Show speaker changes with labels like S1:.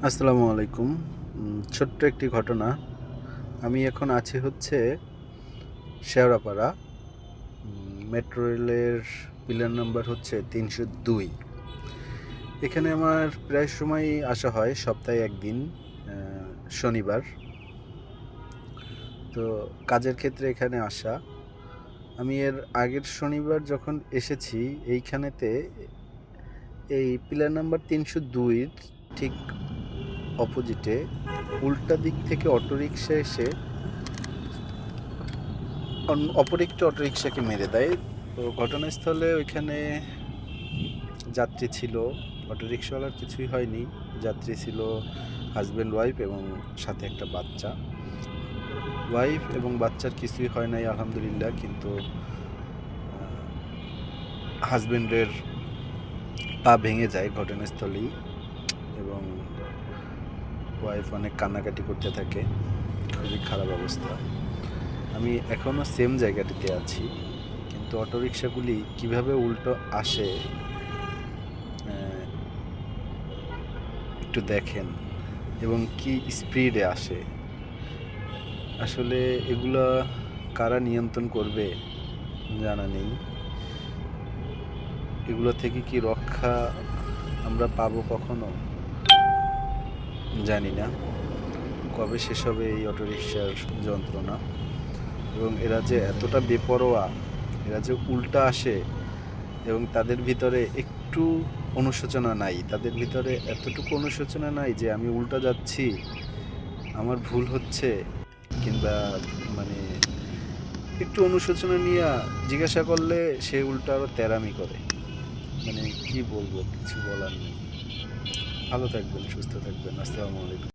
S1: আসসালামু আলাইকুম। ছোট্ট একটি ঘটনা। আমি এখন আছি হচ্ছে শেওড়াপাড়া। মেট্রো রেলের পিলার নাম্বার হচ্ছে ৩০২। এখানে আমার প্রায় সময়ই আসা হয়, সপ্তাহে ১ দিন, শনিবার। তো কাজের ক্ষেত্রে এখানে আসা। আমি এর আগের শনিবার যখন এসেছি এইখানেতে, এই পিলার নাম্বার ৩০২-র ঠিক অপোজিটে উল্টা দিক থেকে অটোরিকশা এসে অপর একটি অটোরিকশাকে মেরে দেয়। তো ঘটনাস্থলে ওইখানে যাত্রী ছিল, অটোরিকশাওয়ালার কিছুই হয়নি। যাত্রী ছিল হাজব্যান্ড ওয়াইফ এবং সাথে একটা বাচ্চা। ওয়াইফ এবং বাচ্চার কিছুই হয় নাই আলহামদুলিল্লাহ, কিন্তু হাজব্যান্ডের পা ভেঙে যায় ঘটনাস্থলেই এবং ওয়াইফ অনেক কান্নাকাটি করতে থাকে। খুবই খারাপ অবস্থা। আমি এখনও সেম জায়গাটিতে আছি, কিন্তু অটোরিকশাগুলি কিভাবে উল্টো আসে একটু দেখেন, এবং কি স্পিডে আসে। আসলে এগুলা কারা নিয়ন্ত্রণ করবে জানা নেই। এগুলো থেকে কি রক্ষা আমরা পাবো কখনো জানি না। কবে শেষ হবে এই অটোরিকশার যন্ত্রণা, এবং এরা যে এতটা বেপরোয়া, এরা যে উল্টা আসে এবং তাদের ভিতরে একটু অনুশোচনা নাই। তাদের ভিতরে এতটুকু অনুশোচনা নাই যে আমি উল্টা যাচ্ছি, আমার ভুল হচ্ছে, কিংবা মানে একটু অনুশোচনা নিয়ে জিজ্ঞাসা করলে সে উল্টা আরও তেরামি করে। মানে কি বলবো, কিছু বলার নেই। ভালো থাকবেন, সুস্থ থাকবেন। আসসালামু আলাইকুম।